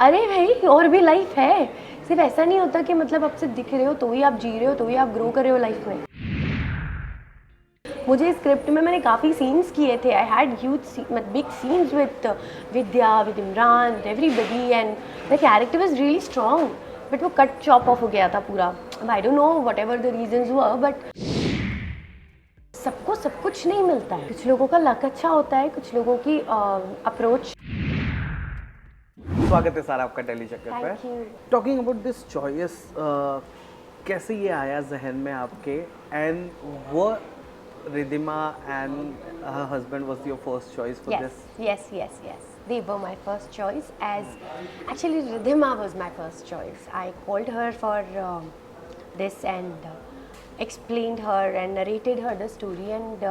अरे भाई और भी लाइफ है, सिर्फ ऐसा नहीं होता कि मतलब आप सिर्फ दिख रहे हो तो ही आप जी रहे हो, तो ही आप ग्रो कर रहे हो लाइफ में। मुझे स्क्रिप्ट में मैंने काफ़ी सीन्स किए थे, I had huge big scenes with Vidya, with Imran, everybody, and the character was really strong, but वो कट चॉप ऑफ हो गया था पूरा। I don't know whatever the reasons were, but सबको सब कुछ नहीं मिलता है। कुछ लोगों का लक अच्छा होता है, कुछ लोगों की अप्रोच। स्वागत है सारा आपका डेली चक्कर Thank पे। you. Talking about this choice, कैसे ये आया जहन में आपके, एंड वो Ridhima and her husband was your first choice for Yes, this? yes. They were my first choice. As actually, Ridhima was my first choice. I called her for this and explained her and narrated her the story, and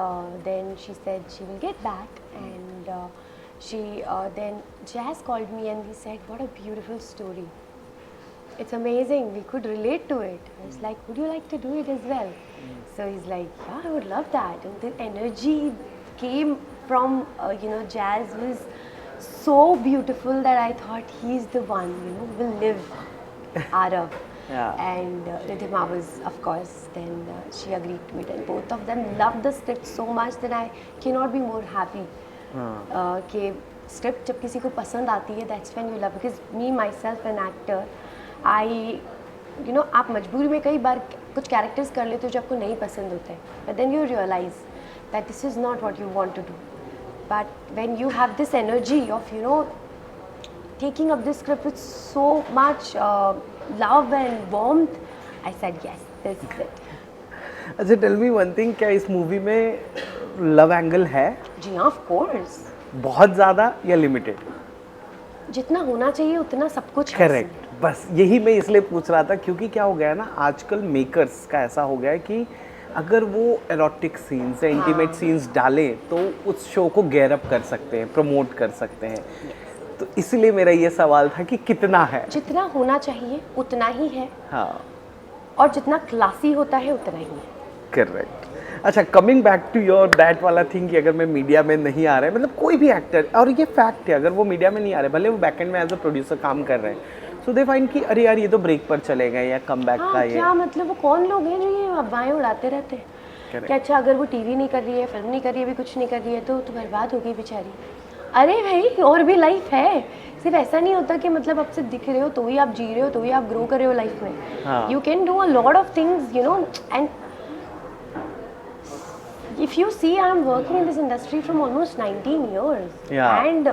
then she said she will get back. And she then Jazz called me and he said, "What a beautiful story! It's amazing. We could relate to it." I was like, "Would you like to do it as well?" So he's like, "Yeah, I would love that." And the energy came from Jazz was so beautiful that I thought he's the one, who will live Arav. Yeah. And Ridhima was, of course, then she agreed to it, and both of them loved the script so much that I cannot be more happy. कि script जब किसी को पसंद आती है, that's when you love, because me myself an actor, I आप मजबूरी में कई बार कुछ कैरेक्टर्स कर लेते हो जो आपको नहीं पसंद होते हैं, but then you realise that this is not what you want to do, but when you have this energy of taking up this script with so much love and warmth, I said yes, this is it. अच्छा, tell me one thing, क्या इस movie में love angle है? जी हाँ, of course, बहुत ज़्यादा या limited? जितना होना चाहिए उतना सब कुछ है। करेक्ट, बस यही मैं इसलिए पूछ रहा था क्योंकि क्या हो गया है ना, आजकल मेकर्स का ऐसा हो गया है कि अगर वो एरोटिक सीन्स या इंटीमेट सीन्स डालें तो उस शो को गेयर अप कर सकते हैं, प्रमोट कर सकते हैं। तो इसलिए मेरा ये सवाल था कि कितना है? जितना होना चाहिए उतना ही है, हाँ, और जितना क्लासी होता है उतना ही है। करेक्ट। अच्छा, coming back to your that वाला थिंग कि अगर मैं मीडिया में नहीं आ रहा है, मतलब कोई भी एक्टर, और ये फैक्ट है, अगर वो मीडिया में नहीं आ रहे, भले वो बैक एंड में एज अ प्रोड्यूसर काम कर रहे हैं, सो दे फाइंड कि अरे यार ये तो ब्रेक पर चले गए या कम बैक का ये। क्या मतलब, वो कौन लोग हैं जो ये अफवाहें उड़ाते रहते हैं कि अच्छा अगर वो टीवी नहीं कर रही है, फिल्म नहीं कर रही है, भी कुछ नहीं कर रही है तो बर्बाद हो गई बेचारी। अरे भाई और भी लाइफ है, सिर्फ ऐसा नहीं होता कि मतलब आप सिर्फ दिख रहे हो तो ही आप जी रहे हो, तो ही आप ग्रो कर रहे हो लाइफ में। You can do a lot of things, and if you see, I'm working in this industry from almost 19 years. Yeah. And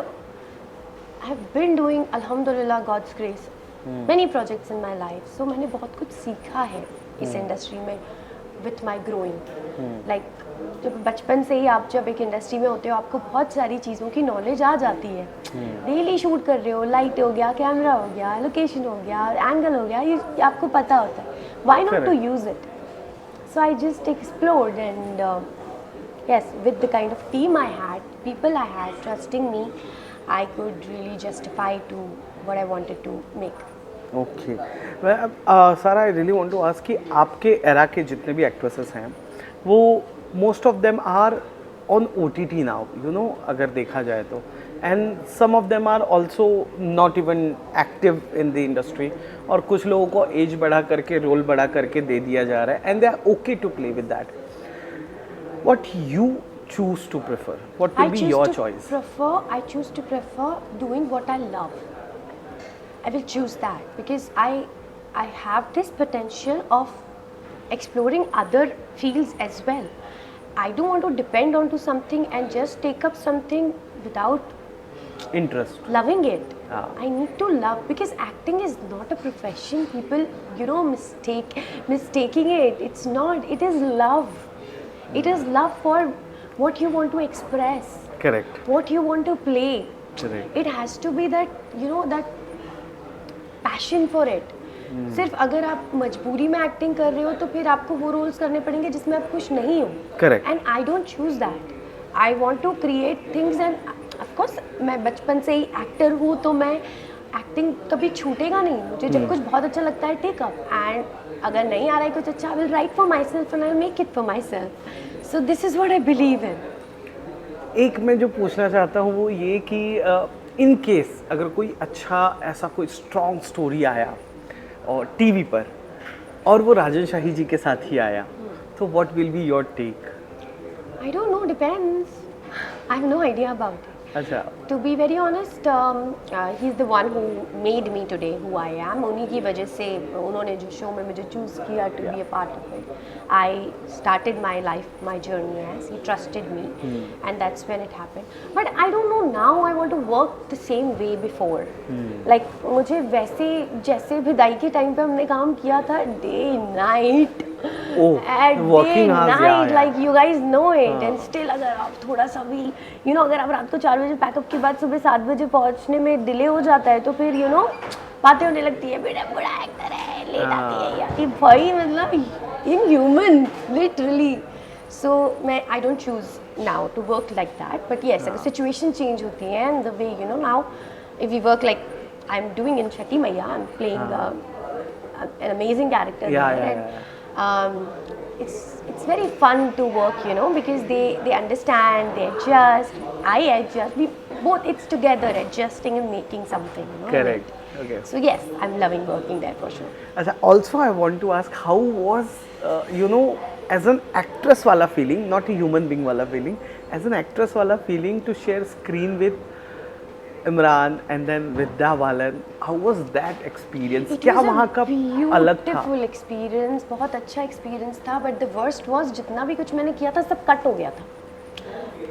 I've been doing, alhamdulillah, God's grace, many projects in my life. So मैंने बहुत कुछ सीखा है इस industry में with my growing. Like जब बचपन से ही आप जब एक इंडस्ट्री में होते हो, आपको बहुत सारी चीज़ों की नॉलेज आ जाती है। डेली शूट कर रहे हो, लाइट हो गया, कैमरा हो गया, लोकेशन हो गया, एंगल हो गया, ये आपको पता होता है। Why not to use it? So I just explored, and yes, with the kind of team I had, people I had trusting me, I could really justify to what I wanted to make. Okay, Sara I really want to ask कि आपके era के जितने भी actresses हैं वो most of them are on OTT now, अगर देखा जाए तो, and some of them are also not even active in the industry, और कुछ लोगों को एज बढ़ा करके, रोल बढ़ा करके दे दिया जा रहा है, and they are okay to play with that. What you choose to prefer? What will be your choice? I choose to prefer doing what I love. I will choose that because I have this potential of exploring other fields as well. I don't want to depend onto something and just take up something without Interest. loving it. Ah. I need to love, because acting is not a profession. People, mistaking it. It's not. It is love. It is love for what you want to express. Correct. What you want to play. Correct. It has to be that, that passion for it. सिर्फ अगर आप मजबूरी में acting कर रहे हो तो फिर आपको वो रोल्स करने पड़ेंगे जिसमें आप खुश नहीं हो। Correct. And I don't choose that. I want to create things, and of course मैं बचपन से ही एक्टर हूँ, तो मैं एक्टिंग कभी छूटेगा नहीं। मुझे जब कुछ बहुत अच्छा लगता है, टेक अप, एंड अगर नहीं आ रहा है कुछ अच्छा, I will write for my self and I will make it for my self. So this is what I believe in. एक मैं जो पूछना चाहता हूँ वो ये कि इन केस अगर कोई अच्छा ऐसा कोई स्ट्रॉन्ग स्टोरी आया और टीवी पर और वो राजन शाही जी के साथ ही आया, तो what will be your take? I don't know, depends. I have no idea about it. अच्छा, To be very honest, he's the one who made me today who I am. उन्हीं की वजह से उन्होंने जो शो में मुझे चूज़ किया to be a part of it. I started my life, my journey as he trusted me, and that's when it happened. But I don't know now. I want to work the same way before. Like मुझे वैसे जैसे विदाई के time पे हमने काम किया था day night. Oh, At working day hours, night, yeah, yeah. like you guys know it, and still अगर आप थोड़ा सा भी अगर आप रात को 4 बजे पैकअप के बाद सुबह 7 बजे पहुंचने में डिले हो जाता है तो फिर बातें होने लगती है, बेटा बड़ा एक्टर है, लेट आती है यार, ये भाई मतलब inhuman literally. So I don't choose now to work like that, but yes अगर सिचुएशन चेंज होती है and the way now if we work like I am doing in Chhathi Maiya, I am playing an amazing character Yeah, there. yeah, It's very fun to work, because they understand, they adjust, I adjust, we both, it's together adjusting and making something, correct. Okay. So yes, I'm loving working there for sure. अच्छा, also I want to ask, how was as an actress वाला feeling, not a human being वाला feeling, as an actress वाला feeling to share screen with Imran and then Vidya Balan? How was that experience? It क्या was a वहाँ का अलग था? beautiful experience, बहुत अच्छा experience था, but the worst was जितना भी कुछ मैंने किया था सब कट हो गया था.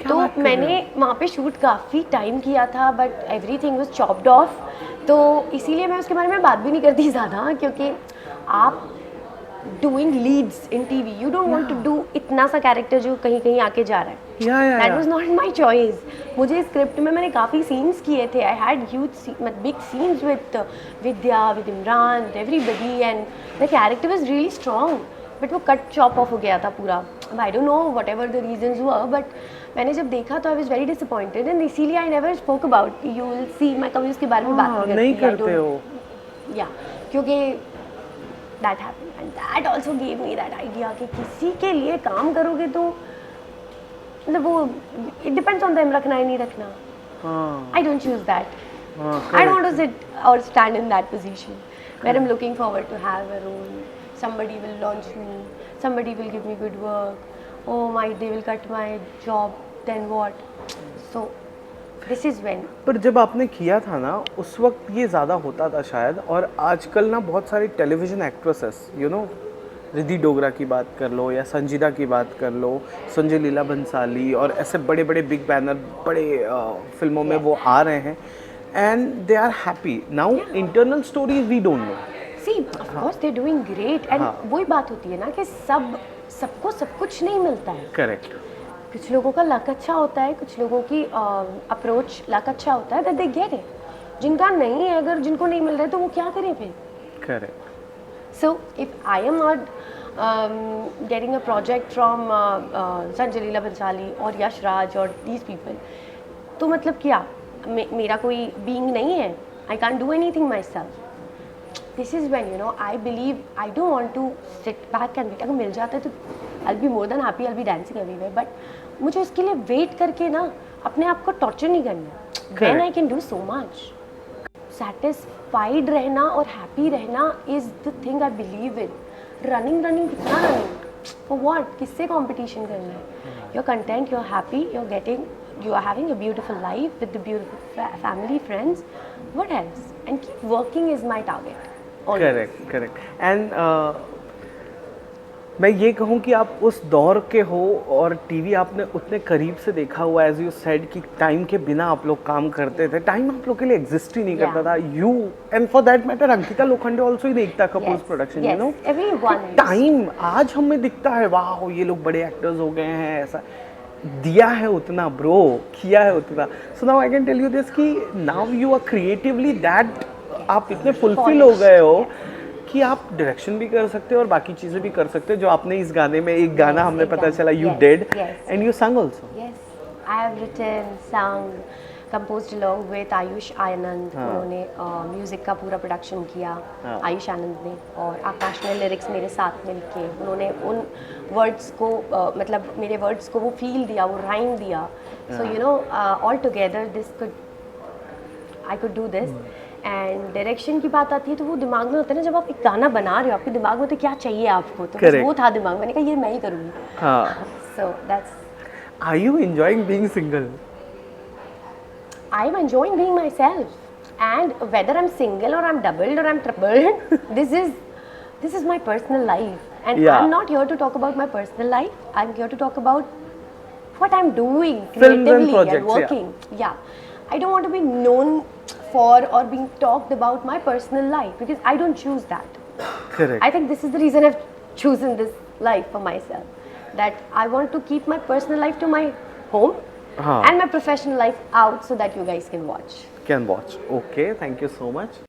तो मैंने वहाँ पे शूट काफ़ी टाइम किया था, but everything was chopped off, तो इसीलिए मैं उसके बारे में बात भी नहीं करती ज़्यादा, क्योंकि आप doing leads in TV, you don't want to do इतना सा कैरेक्टर जो कहीं कहीं आके जा रहा है. That was not my choice. मुझे स्क्रिप्ट में मैंने काफ़ी सीन्स किए थे, I had huge big scenes with Vidya, with Imran, everybody, and the character was really strong, but वो कट चॉप ऑफ हो गया था पूरा. I don't know whatever the reasons were, but मैंने जब देखा तो I was very disappointed, and इसीलिए I never spoke about. You will see मैं कभी उसके बारे में बात नहीं करते हो. या क्योंकि that happened, and that also give me that idea कि किसी के लिए काम करोगे तो मतलब वो इट डिपेंड्स ऑन देम, रखना है नहीं रखना. आई don't choose that. I don't want to sit or stand in that position where I'm looking forward to have a role. Somebody will launch me, somebody will give me good work. Oh my, they will cut my job, then what? So this is when. पर जब आपने किया था ना उस वक्त ये ज़्यादा होता था शायद, और आजकल ना बहुत सारी टेलीविज़न एक्ट्रेसेस रिद्धि डोगरा की बात कर लो या संजीदा की बात कर लो, संजय लीला भंसाली, और ऐसे बड़े बड़े बिग बैनर बड़े फिल्मों में वो आ रहे हैं, and they are happy now. Internal stories we don't know. See, of course they're doing great, and वही बात होती है ना कि सबको सब कुछ नहीं मिलता है. Correct. कुछ लोगों का लक अच्छा होता है, कुछ लोगों की अप्रोच लक अच्छा होता है, that they get it. जिनका नहीं है, अगर जिनको नहीं मिल रहा है तो वो क्या करें फिर? Correct. So if I am not getting a project from Sanjay Leela Bhansali or Yash Raj or these people, तो मतलब क्या मेरा कोई being नहीं है? I can't do anything myself. This is when I believe I don't want to sit back and wait. अगर मिल जाता है तो I'll be more than happy. I'll be dancing everywhere. But मुझे उसके लिए वेट करके ना अपने आप को टॉर्चर नहीं करना. Then I can do so much. Satisfied रहना और happy रहना is the thing I believe in. Running कितना running? For what? किससे competition करना है? You're content, you're happy, you are having a beautiful life with the beautiful family, friends. What else? And keep working is my target. Always. Correct. And मैं ये कहूँ कि आप उस दौर के हो और टीवी आपने उतने करीब से देखा हुआ, एज यू सेड कि टाइम के बिना आप लोग काम करते थे. टाइम आप लोग के लिए एग्जिस्ट ही नहीं करता था. You and for that matter Ankita Lokhande also in Ekta Kapoor production. Time आज हमें दिखता है वाह ये लोग बड़े एक्टर्स हो गए हैं, ऐसा दिया है उतना ब्रो, किया है उतना. So now I can tell you this कि now you are creatively that, आप इतने फुलफिल हो गए हो कि आप डायरेक्शन भी कर सकते हो और बाकी चीज़ें भी कर सकते हो. जो आपने इस गाने में एक गाना हमें पता चला you did and you sung also. Yes, I have written, song, composed along with Ayush Anand. उन्होंने म्यूज़िक का पूरा प्रोडक्शन किया, आयुष आनंद ने, और आकाश ने लिरिक्स मेरे साथ मिलके उन्होंने उन वर्ड्स को मतलब मेरे वर्ड्स को वो फील दिया, वो राइम दिया. So all together this could I could do this. And direction की बात आती है तो वो दिमाग में होता है ना, जब आप एक गाना बना रहे हो आपके दिमाग में तो क्या चाहिए आपको, तो बस Correct. वो था दिमाग में, मैंने कहा ये मैं ही करूँगी. हाँ. So that's, Are you enjoying being single? I'm enjoying being myself, and whether I'm single or I'm doubled or I'm tripled, this is my personal life, and Yeah. I'm not here to talk about my personal life. I'm here to talk about what I'm doing Films and creatively projects, and working. Yeah, I don't want to be known for or being talked about my personal life because I don't choose that. Correct. I think this is the reason I've chosen this life for myself. That I want to keep my personal life to my home हाँ. and my professional life out so that you guys can watch. Can watch. Okay, thank you so much.